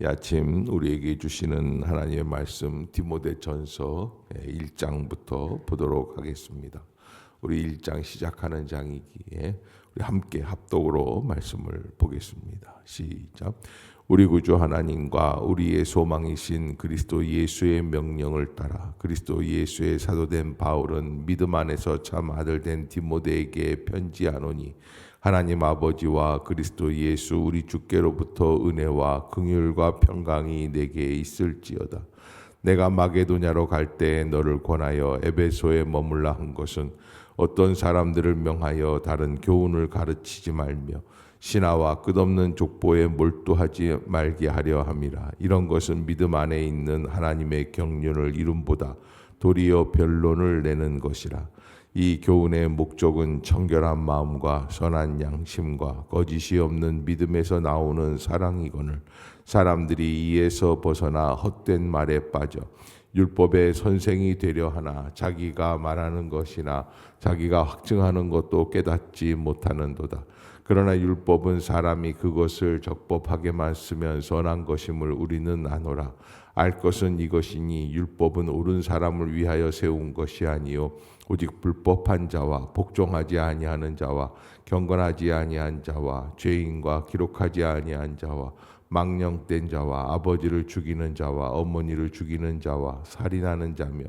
이 아침 우리에게 주시는 하나님의 말씀 디모데전서 1장부터 보도록 하겠습니다. 우리 1장 시작하는 장이기에 우리 함께 합독으로 말씀을 보겠습니다. 시작. 우리 구주 하나님과 우리의 소망이신 그리스도 예수의 명령을 따라 그리스도 예수의 사도된 바울은 믿음 안에서 참 아들된 디모데에게 편지하노니 하나님 아버지와 그리스도 예수 우리 주께로부터 은혜와 긍휼과 평강이 내게 있을지어다. 내가 마게도냐로 갈 때 너를 권하여 에베소에 머물라 한 것은 어떤 사람들을 명하여 다른 교훈을 가르치지 말며 신하와 끝없는 족보에 몰두하지 말게 하려 함이라. 이런 것은 믿음 안에 있는 하나님의 경륜을 이름보다 도리어 변론을 내는 것이라. 이 교훈의 목적은 청결한 마음과 선한 양심과 거짓이 없는 믿음에서 나오는 사랑이거늘 사람들이 이에서 벗어나 헛된 말에 빠져 율법의 선생이 되려 하나 자기가 말하는 것이나 자기가 확증하는 것도 깨닫지 못하는도다. 그러나 율법은 사람이 그것을 적법하게만 쓰면 선한 것임을 우리는 아노라. 알 것은 이것이니 율법은 옳은 사람을 위하여 세운 것이 아니요 오직 불법한 자와 복종하지 아니하는 자와 경건하지 아니한 자와 죄인과 기록하지 아니한 자와 망령된 자와 아버지를 죽이는 자와 어머니를 죽이는 자와 살인하는 자며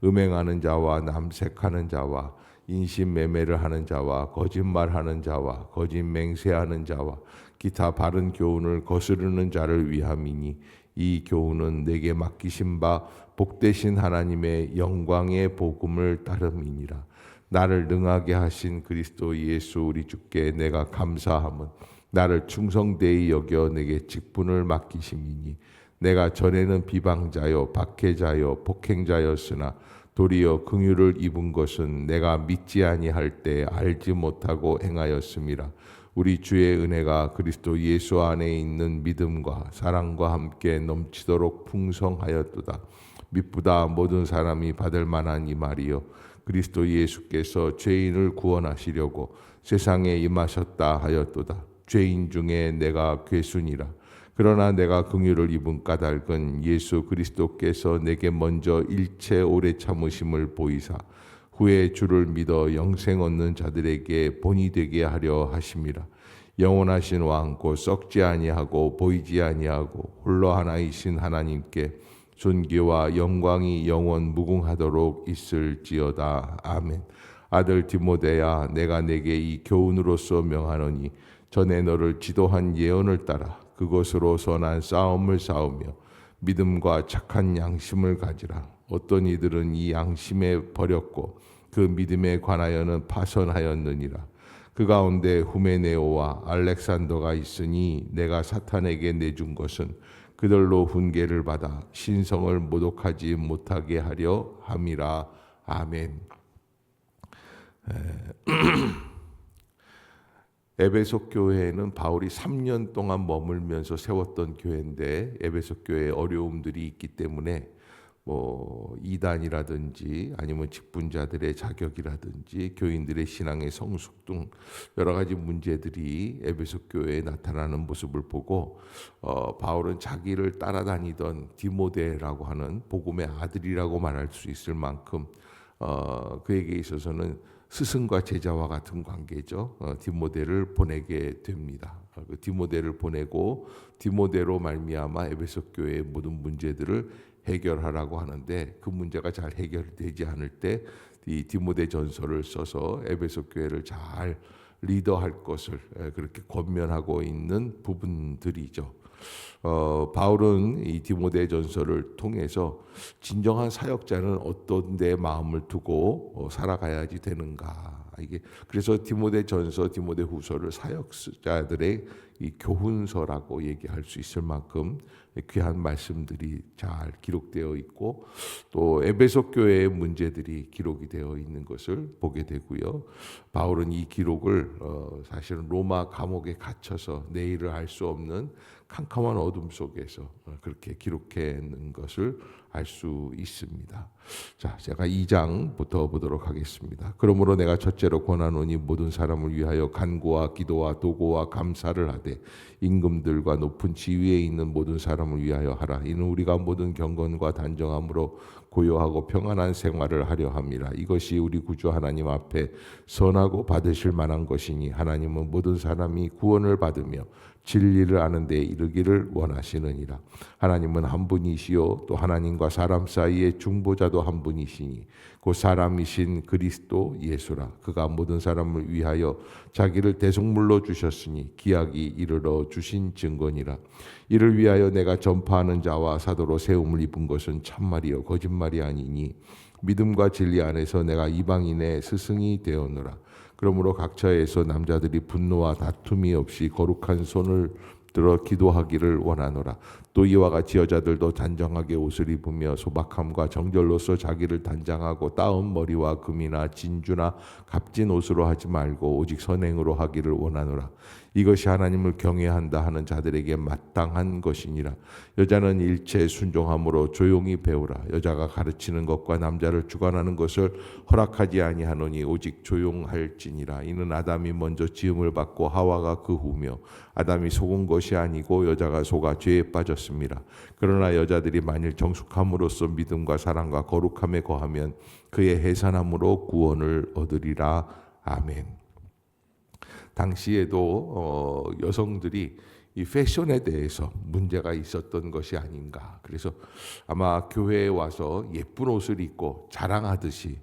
음행하는 자와 남색하는 자와 인신매매를 하는 자와 거짓말하는 자와 거짓 맹세하는 자와 기타 바른 교훈을 거스르는 자를 위함이니 이 교훈은 내게 맡기신 바 복되신 하나님의 영광의 복음을 따름이니라. 나를 능하게 하신 그리스도 예수 우리 주께 내가 감사함은 나를 충성되이 여겨 내게 직분을 맡기심이니 내가 전에는 비방자요 박해자요 폭행자였으나 도리어 긍휼을 입은 것은 내가 믿지 아니할 때 알지 못하고 행하였음이라. 우리 주의 은혜가 그리스도 예수 안에 있는 믿음과 사랑과 함께 넘치도록 풍성하였도다. 미쁘다 모든 사람이 받을 만한 이 말이요 그리스도 예수께서 죄인을 구원하시려고 세상에 임하셨다 하였도다. 죄인 중에 내가 괴순이라. 그러나 내가 긍휼을 입은 까닭은 예수 그리스도께서 내게 먼저 일체 오래 참으심을 보이사 후에 주를 믿어 영생 얻는 자들에게 본이 되게 하려 하심이라. 영원하신 왕 곧 썩지 아니하고 보이지 아니하고 홀로 하나이신 하나님께 존귀와 영광이 영원 무궁하도록 있을지어다. 아멘. 아들 디모데야, 내가 내게 이 교훈으로서 명하노니 전에 너를 지도한 예언을 따라 그것으로 선한 싸움을 싸우며 믿음과 착한 양심을 가지라. 어떤 이들은 이 양심에 버렸고 그 믿음에 관하여는 파선하였느니라. 그 가운데 후메네오와 알렉산더가 있으니 내가 사탄에게 내준 것은 그들로 훈계를 받아 신성을 모독하지 못하게 하려 함이라. 아멘. 에베소 교회는 바울이 3년 동안 머물면서 세웠던 교회인데 에베소 교회에 어려움들이 있기 때문에 이단이라든지 아니면 직분자들의 자격이라든지 교인들의 신앙의 성숙 등 여러 가지 문제들이 에베소 교회에 나타나는 모습을 보고 바울은 자기를 따라다니던 디모데라고 하는 복음의 아들이라고 말할 수 있을 만큼 그에게 있어서는 스승과 제자와 같은 관계죠. 디모데를 보내게 됩니다. 그 디모데를 보내고 디모데로 말미암아 에베소 교회의 모든 문제들을 해결하라고 하는데 그 문제가 잘 해결되지 않을 때 이 디모데 전서를 써서 에베소 교회를 잘 리더할 것을 그렇게 권면하고 있는 부분들이죠. 바울은 이 디모데 전서를 통해서 진정한 사역자는 어떤 데 마음을 두고 살아가야지 되는가. 이게 그래서 디모데 전서, 디모데 후서를 사역자들의 이 교훈서라고 얘기할 수 있을 만큼 귀한 말씀들이 잘 기록되어 있고 또 에베소 교회의 문제들이 기록이 되어 있는 것을 보게 되고요. 바울은 이 기록을 사실은 로마 감옥에 gat혀서 내일을 알 수 없는 캄캄한 어둠 속에서 그렇게 기록해 놓은 것을 알 수 있습니다. 자, 제가 2장부터 보도록 하겠습니다. 그러므로 내가 첫째 실제로 권하노니 모든 사람을 위하여 간구와 기도와 도고와 감사를 하되 임금들과 높은 지위에 있는 모든 사람을 위하여 하라. 이는 우리가 모든 경건과 단정함으로 고요하고 평안한 생활을 하려 함이라. 이것이 우리 구주 하나님 앞에 선하고 받으실 만한 것이니 하나님은 모든 사람이 구원을 받으며 진리를 아는 데 이르기를 원하시느니라. 하나님은 한 분이시요 또 하나님과 사람 사이의 중보자도 한 분이시니 곧 사람이신 그리스도 예수라. 그가 모든 사람을 위하여 자기를 대속물로 주셨으니 기약이 이르러 주신 증거니라. 이를 위하여 내가 전파하는 자와 사도로 세움을 입은 것은 참말이요 거짓말이 아니니 믿음과 진리 안에서 내가 이방인의 스승이 되었노라. 그러므로 각처에서 남자들이 분노와 다툼이 없이 거룩한 손을 들어 기도하기를 원하노라. 또 이와 같이 여자들도 단정하게 옷을 입으며 소박함과 정절로서 자기를 단장하고 따은 머리와 금이나 진주나 값진 옷으로 하지 말고 오직 선행으로 하기를 원하노라. 이것이 하나님을 경외한다 하는 자들에게 마땅한 것이니라. 여자는 일체에 순종함으로 조용히 배우라. 여자가 가르치는 것과 남자를 주관하는 것을 허락하지 아니하노니 오직 조용할지니라. 이는 아담이 먼저 지음을 받고 하와가 그 후며 아담이 속은 것이 아니고 여자가 속아 죄에 빠졌습니다. 그러나 여자들이 만일 정숙함으로써 믿음과 사랑과 거룩함에 거하면 그의 해산함으로 구원을 얻으리라. 아멘. 당시에도 여성들이 이 패션에 대해서 문제가 있었던 것이 아닌가. 그래서 아마 교회에 와서 예쁜 옷을 입고 자랑하듯이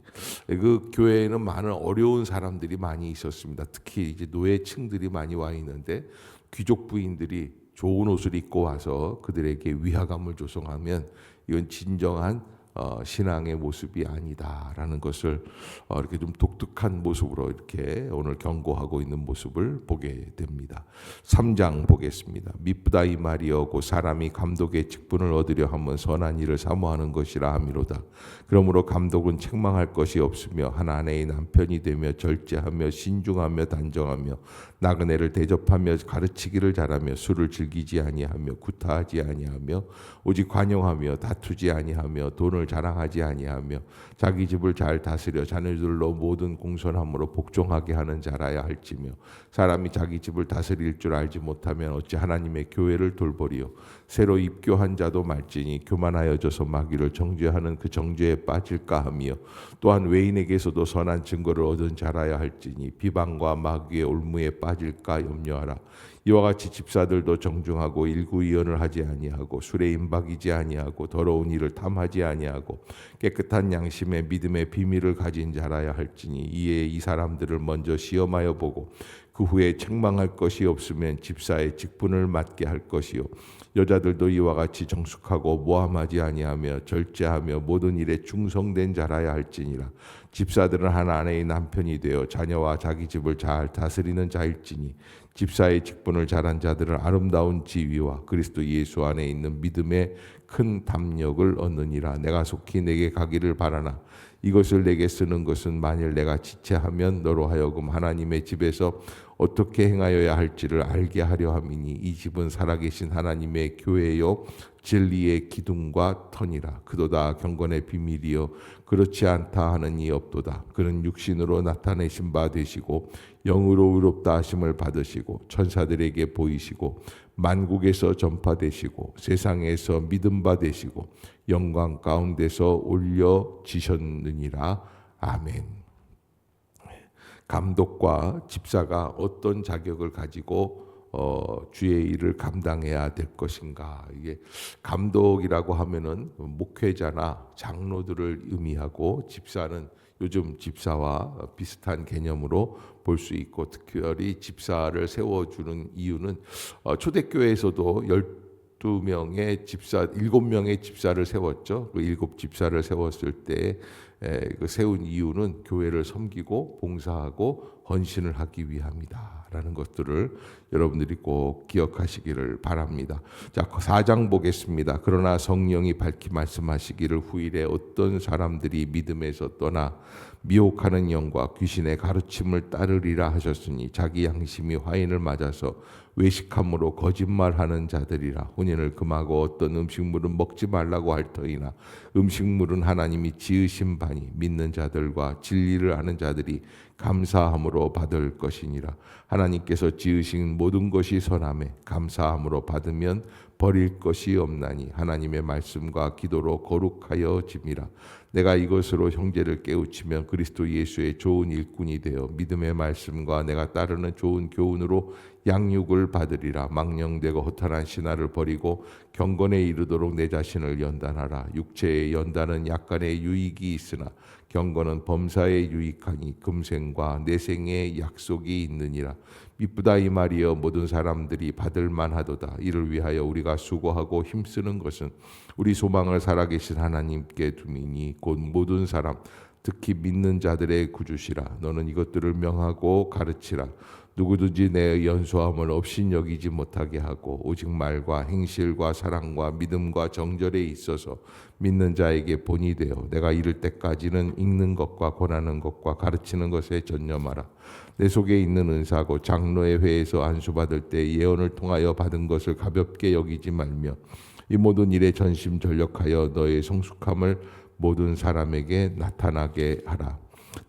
그 교회에는 많은 어려운 사람들이 많이 있었습니다. 특히 이제 노예층들이 많이 와 있는데 귀족 부인들이 좋은 옷을 입고 와서 그들에게 위화감을 조성하면 이건 진정한 신앙의 모습이 아니다라는 것을 이렇게 좀 독특한 모습으로 이렇게 오늘 경고하고 있는 모습을 보게 됩니다. 3장 보겠습니다. 미쁘다 이 말이여 곧 사람이 감독의 직분을 얻으려 하면 선한 일을 사모하는 것이라 함이로다. 그러므로 감독은 책망할 것이 없으며 한 아내의 남편이 되며 절제하며 신중하며 단정하며 나그네를 대접하며 가르치기를 잘하며 술을 즐기지 아니하며 구타하지 아니하며 오직 관용하며 다투지 아니하며 돈을 자랑하지 아니하며 자기 집을 잘 다스려 자녀들로 모든 공손함으로 복종하게 하는 자라야 할지며 사람이 자기 집을 다스릴 줄 알지 못하면 어찌 하나님의 교회를 돌보리요. 새로 입교한 자도 말지니 교만하여져서 마귀를 정죄하는 그 정죄에 빠질까 하며 또한 외인에게서도 선한 증거를 얻은 자라야 할지니 비방과 마귀의 올무에 빠질까 염려하라. 이와 같이 집사들도 정중하고 일구이연을 하지 아니하고 술에 임박이지 아니하고 더러운 일을 탐하지 아니하고 깨끗한 양심에 믿음의 비밀을 가진 자라야 할지니 이에 이 사람들을 먼저 시험하여 보고 그 후에 책망할 것이 없으면 집사의 직분을 맡게 할 것이요. 여자들도 이와 같이 정숙하고 모함하지 아니하며 절제하며 모든 일에 충성된 자라야 할지니라. 집사들은 한 아내의 남편이 되어 자녀와 자기 집을 잘 다스리는 자일지니 집사의 직분을 잘한 자들은 아름다운 지위와 그리스도 예수 안에 있는 믿음의 큰 담력을 얻느니라. 내가 속히 내게 가기를 바라나 이것을 내게 쓰는 것은 만일 내가 지체하면 너로 하여금 하나님의 집에서 어떻게 행하여야 할지를 알게 하려 함이니 이 집은 살아계신 하나님의 교회요 진리의 기둥과 터니라. 그도다 경건의 비밀이요 그렇지 않다 하는 이 없도다. 그는 육신으로 나타내신 바 되시고 영으로 의롭다 하심을 받으시고 천사들에게 보이시고 만국에서 전파되시고 세상에서 믿음 바 되시고 영광 가운데서 올려지셨느니라. 아멘. 감독과 집사가 어떤 자격을 가지고 주의 일을 감당해야 될 것인가. 이게 감독이라고 하면은 목회자나 장로들을 의미하고 집사는 요즘 집사와 비슷한 개념으로 볼 수 있고 특별히 집사를 세워주는 이유는 초대교회에서도 12명의 집사, 7명의 집사를 세웠죠. 그 7집사를 세웠을 때 그 세운 이유는 교회를 섬기고 봉사하고 헌신을 하기 위함이다라는 것들을 여러분들이 꼭 기억하시기를 바랍니다. 자, 4장 보겠습니다. 그러나 성령이 밝히 말씀하시기를 후일에 어떤 사람들이 믿음에서 떠나 미혹하는 영과 귀신의 가르침을 따르리라 하셨으니 자기 양심이 화인을 맞아서 외식함으로 거짓말하는 자들이라. 혼인을 금하고 어떤 음식물은 먹지 말라고 할 터이나 음식물은 하나님이 지으신 바니 하니 믿는 자들과 진리를 아는 자들이 감사함으로 받을 것이니라. 하나님께서 지으신 모든 것이 선함에 감사함으로 받으면 버릴 것이 없나니 하나님의 말씀과 기도로 거룩하여 짐이라. 내가 이것으로 형제를 깨우치면 그리스도 예수의 좋은 일꾼이 되어 믿음의 말씀과 내가 따르는 좋은 교훈으로 양육을 받으리라. 망령되고 허탄한 신화를 버리고 경건에 이르도록 내 자신을 연단하라. 육체의 연단은 약간의 유익이 있으나 경건은 범사에 유익하니 금생과 내생의 약속이 있느니라. 미쁘다 이 말이여 모든 사람들이 받을 만하도다. 이를 위하여 우리가 수고하고 힘쓰는 것은 우리 소망을 살아계신 하나님께 둠이니 곧 모든 사람 특히 믿는 자들의 구주시라. 너는 이것들을 명하고 가르치라. 누구든지 내 연소함을 업신여기지 못하게 하고 오직 말과 행실과 사랑과 믿음과 정절에 있어서 믿는 자에게 본이 되어 내가 이를 때까지는 읽는 것과 권하는 것과 가르치는 것에 전념하라. 내 속에 있는 은사고 장로의 회에서 안수받을 때 예언을 통하여 받은 것을 가볍게 여기지 말며 이 모든 일에 전심전력하여 너의 성숙함을 모든 사람에게 나타나게 하라.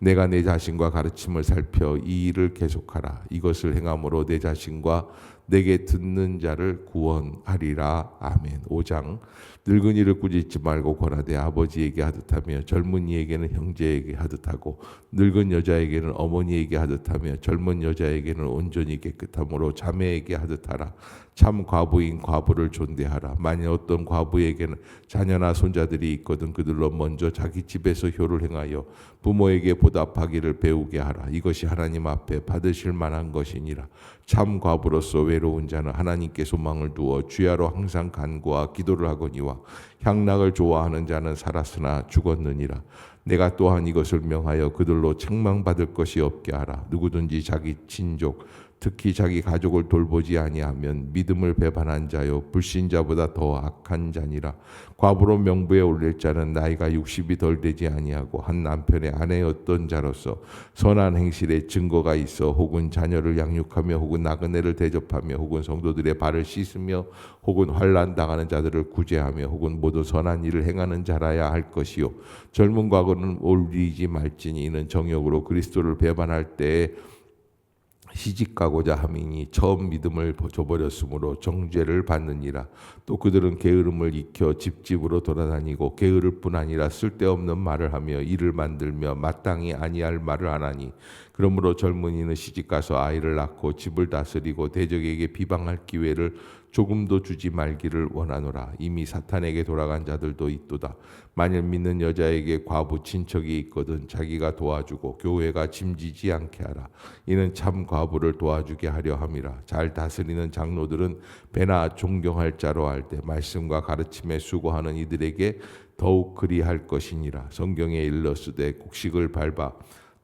내가 내 자신과 가르침을 살펴 이 일을 계속하라. 이것을 행함으로 내 자신과 내게 듣는 자를 구원하리라. 아멘. 5장 늙은이를 꾸짖지 말고 권하되 아버지에게 하듯하며 젊은이에게는 형제에게 하듯하고 늙은 여자에게는 어머니에게 하듯하며 젊은 여자에게는 온전히 깨끗함으로 자매에게 하듯하라. 참 과부인 과부를 존대하라. 만일 어떤 과부에게는 자녀나 손자들이 있거든 그들로 먼저 자기 집에서 효를 행하여 부모에게 보답하기를 배우게 하라. 이것이 하나님 앞에 받으실 만한 것이니라. 참 과부로서 외로운 자는 하나님께 소망을 두어 주야로 항상 간구와 기도를 하거니와 향락을 좋아하는 자는 살았으나 죽었느니라. 내가 또한 이것을 명하여 그들로 책망받을 것이 없게 하라. 누구든지 자기 친족 특히 자기 가족을 돌보지 아니하면 믿음을 배반한 자요 불신자보다 더 악한 자니라. 과부로 명부에 올릴 자는 나이가 60이 덜 되지 아니하고 한 남편의 아내였던 자로서 선한 행실에 증거가 있어 혹은 자녀를 양육하며 혹은 나그네를 대접하며 혹은 성도들의 발을 씻으며 혹은 환난 당하는 자들을 구제하며 혹은 모두 선한 일을 행하는 자라야 할 것이요 젊은 과거는 올리지 말지니 이는 정욕으로 그리스도를 배반할 때에 시집가고자 함이니 처음 믿음을 저버렸으므로 정죄를 받느니라. 또 그들은 게으름을 익혀 집집으로 돌아다니고 게으를 뿐 아니라 쓸데없는 말을 하며 일을 만들며 마땅히 아니할 말을 하나니 그러므로 젊은이는 시집가서 아이를 낳고 집을 다스리고 대적에게 비방할 기회를 조금도 주지 말기를 원하노라. 이미 사탄에게 돌아간 자들도 있도다. 만일 믿는 여자에게 과부 친척이 있거든 자기가 도와주고 교회가 짐지지 않게 하라. 이는 참 과부를 도와주게 하려 함이라. 잘 다스리는 장로들은 배나 존경할 자로 할 때 말씀과 가르침에 수고하는 이들에게 더욱 그리할 것이니라. 성경에 일렀으되 곡식을 밟아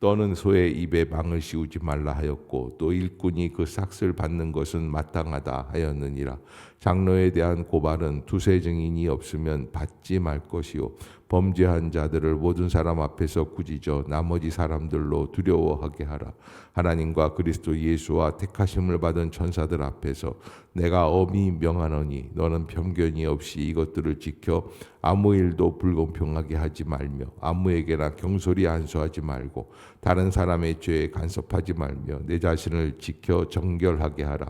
떠는 소의 입에 망을 씌우지 말라 하였고 또 일꾼이 그 삭을 받는 것은 마땅하다 하였느니라. 장로에 대한 고발은 두세 증인이 없으면 받지 말 것이요 범죄한 자들을 모든 사람 앞에서 꾸짖어 나머지 사람들로 두려워하게 하라. 하나님과 그리스도 예수와 택하심을 받은 천사들 앞에서 내가 엄히 명하노니 너는 편견이 없이 이것들을 지켜 아무 일도 불공평하게 하지 말며 아무에게나 경솔히 안수하지 말고 다른 사람의 죄에 간섭하지 말며 내 자신을 지켜 정결하게 하라.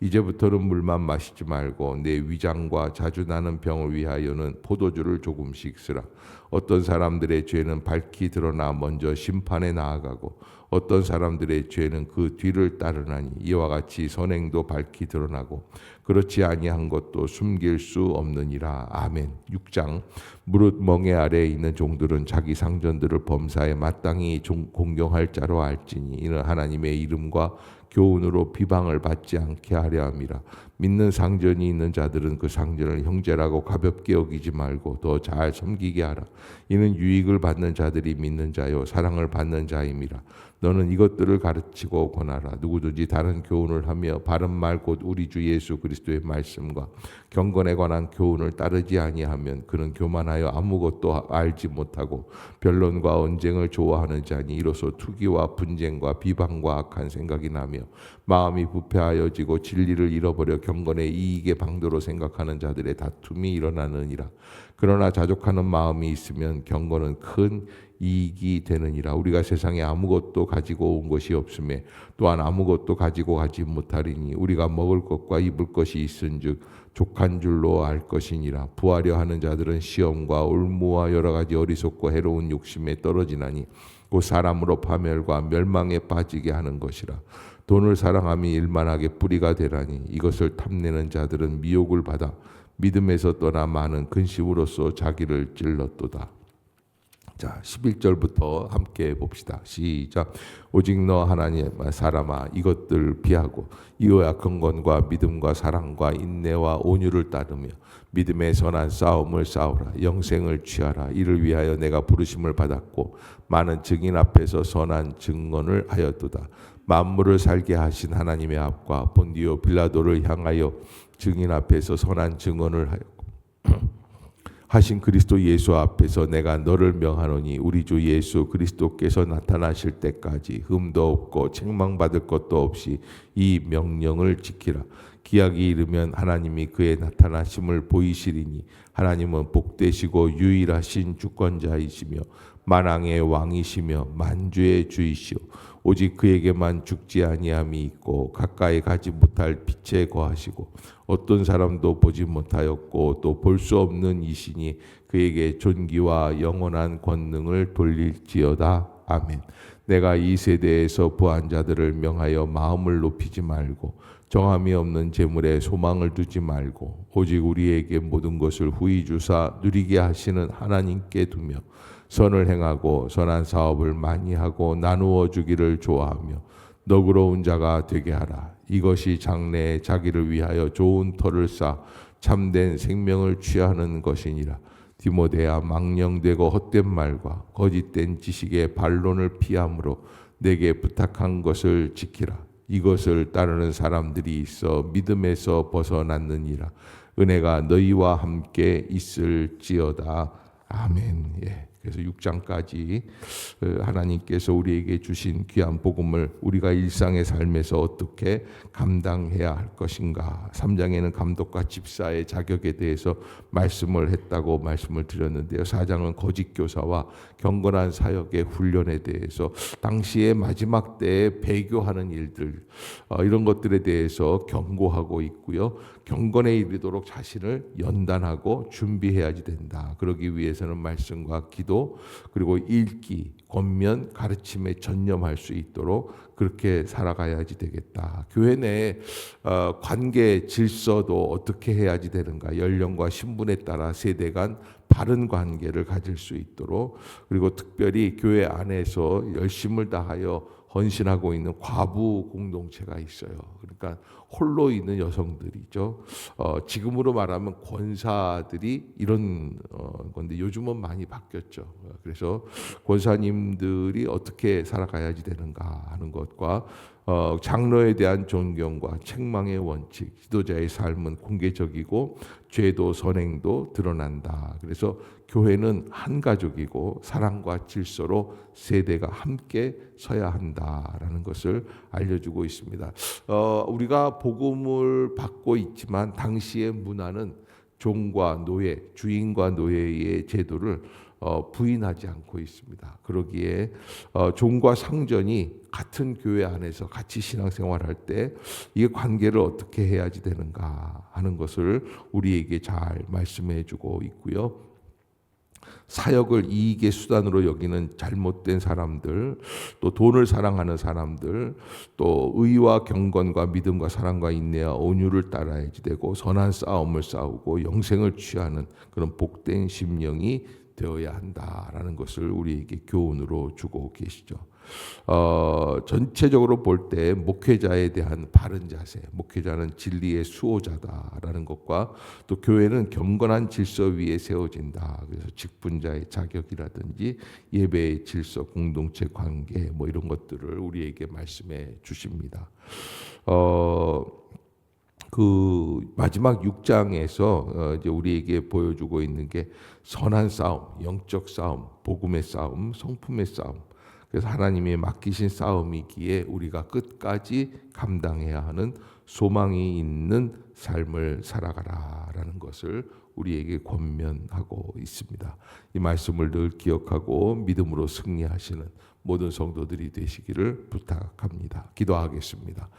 이제부터는 물만 마시지 말고 내 위장과 자주 나는 병을 위하여는 포도주를 조금씩 쓰라. 어떤 사람들의 죄는 밝히 드러나 먼저 심판에 나아가고 어떤 사람들의 죄는 그 뒤를 따르나니 이와 같이 선행도 밝히 드러나고 그렇지 아니한 것도 숨길 수 없느니라. 아멘. 6장 무릇 멍에 아래에 있는 종들은 자기 상전들을 범사에 마땅히 공경할 자로 알지니 이는 하나님의 이름과 교훈으로 비방을 받지 않게 하려 함이라. 믿는 상전이 있는 자들은 그 상전을 형제라고 가볍게 여기지 말고 더 잘 섬기게 하라. 이는 유익을 받는 자들이 믿는 자요 사랑을 받는 자임이라. 너는 이것들을 가르치고 권하라. 누구든지 다른 교훈을 하며 바른 말 곧 우리 주 예수 그리스도의 말씀과 경건에 관한 교훈을 따르지 아니하면 그는 교만하여 아무것도 알지 못하고 변론과 언쟁을 좋아하는 자니 이로써 투기와 분쟁과 비방과 악한 생각이 나며 마음이 부패하여지고 진리를 잃어버려 경건의 이익의 방도로 생각하는 자들의 다툼이 일어나느니라. 그러나 자족하는 마음이 있으면 경건은 큰 이익이 되느니라. 우리가 세상에 아무것도 가지고 온 것이 없음에 또한 아무것도 가지고 가지 못하리니 우리가 먹을 것과 입을 것이 있은즉 족한 줄로 알 것이니라. 부하려 하는 자들은 시험과 올무와 여러 가지 어리석고 해로운 욕심에 떨어지나니 곧 사람으로 파멸과 멸망에 빠지게 하는 것이라. 돈을 사랑함이 일만하게 뿌리가 되라니 이것을 탐내는 자들은 미혹을 받아 믿음에서 떠나 많은 근심으로써 자기를 찔렀도다. 자, 11절부터 함께 봅시다. 시작. 오직 너 하나님 사람아 이것들 피하고 이호야 경건과 믿음과 사랑과 인내와 온유를 따르며 믿음의 선한 싸움을 싸우라. 영생을 취하라. 이를 위하여 내가 부르심을 받았고 많은 증인 앞에서 선한 증언을 하였도다. 만물을 살게 하신 하나님의 앞과 본디오 빌라도를 향하여 증인 앞에서 선한 증언을 하였고 하신 그리스도 예수 앞에서 내가 너를 명하노니 우리 주 예수 그리스도께서 나타나실 때까지 흠도 없고 책망받을 것도 없이 이 명령을 지키라. 기약이 이르면 하나님이 그의 나타나심을 보이시리니 하나님은 복되시고 유일하신 주권자이시며 만왕의 왕이시며 만주의 주이시오. 오직 그에게만 죽지 아니함이 있고 가까이 가지 못할 빛에 거하시고 어떤 사람도 보지 못하였고 또 볼 수 없는 이시니 그에게 존귀와 영원한 권능을 돌릴지어다. 아멘. 내가 이 세대에서 부한 자들을 명하여 마음을 높이지 말고 정함이 없는 재물에 소망을 두지 말고 오직 우리에게 모든 것을 후히 주사 누리게 하시는 하나님께 두며 선을 행하고 선한 사업을 많이 하고 나누어 주기를 좋아하며 너그러운 자가 되게 하라. 이것이 장래에 자기를 위하여 좋은 터를 쌓아 참된 생명을 취하는 것이니라. 디모데야 망령되고 헛된 말과 거짓된 지식의 반론을 피함으로 내게 부탁한 것을 지키라. 이것을 따르는 사람들이 있어 믿음에서 벗어났느니라. 은혜가 너희와 함께 있을지어다. 아멘. 예. 그래서 6장까지 하나님께서 우리에게 주신 귀한 복음을 우리가 일상의 삶에서 어떻게 감당해야 할 것인가. 3장에는 감독과 집사의 자격에 대해서 말씀을 했다고 말씀을 드렸는데요. 4장은 거짓 교사와 경건한 사역의 훈련에 대해서 당시의 마지막 때에 배교하는 일들 이런 것들에 대해서 경고하고 있고요. 경건에 이르도록 자신을 연단하고 준비해야지 된다. 그러기 위해서는 말씀과 기도 그리고 읽기, 권면, 가르침에 전념할 수 있도록 그렇게 살아가야지 되겠다. 교회 내에 관계 질서도 어떻게 해야지 되는가. 연령과 신분에 따라 세대 간 바른 관계를 가질 수 있도록 그리고 특별히 교회 안에서 열심을 다하여 헌신하고 있는 과부 공동체가 있어요. 그러니까 홀로 있는 여성들이죠. 지금으로 말하면 권사들이 이런 건데 요즘은 많이 바뀌었죠. 그래서 권사님들이 어떻게 살아가야지 되는가 하는 것과 장로에 대한 존경과 책망의 원칙, 지도자의 삶은 공개적이고 죄도 선행도 드러난다. 그래서 교회는 한 가족이고 사랑과 질서로 세대가 함께 서야 한다라는 것을 알려주고 있습니다. 우리가 복음을 받고 있지만 당시의 문화는 종과 노예, 주인과 노예의 제도를 부인하지 않고 있습니다. 그러기에 종과 상전이 같은 교회 안에서 같이 신앙생활할 때 이 관계를 어떻게 해야지 되는가 하는 것을 우리에게 잘 말씀해주고 있고요. 사역을 이익의 수단으로 여기는 잘못된 사람들, 또 돈을 사랑하는 사람들, 또 의와 경건과 믿음과 사랑과 인내와 온유를 따라야지 되고 선한 싸움을 싸우고 영생을 취하는 그런 복된 심령이 되어야 한다라는 것을 우리에게 교훈으로 주고 계시죠. 전체적으로 볼 때 목회자에 대한 바른 자세, 목회자는 진리의 수호자다라는 것과 또 교회는 경건한 질서 위에 세워진다. 그래서 직분자의 자격이라든지 예배의 질서, 공동체 관계 뭐 이런 것들을 우리에게 말씀해 주십니다. 그 마지막 6장에서 이제 우리에게 보여주고 있는 게 선한 싸움, 영적 싸움, 복음의 싸움, 성품의 싸움. 그래서 하나님이 맡기신 싸움이기에 우리가 끝까지 감당해야 하는 소망이 있는 삶을 살아가라라는 것을 우리에게 권면하고 있습니다. 이 말씀을 늘 기억하고 믿음으로 승리하시는 모든 성도들이 되시기를 부탁합니다. 기도하겠습니다.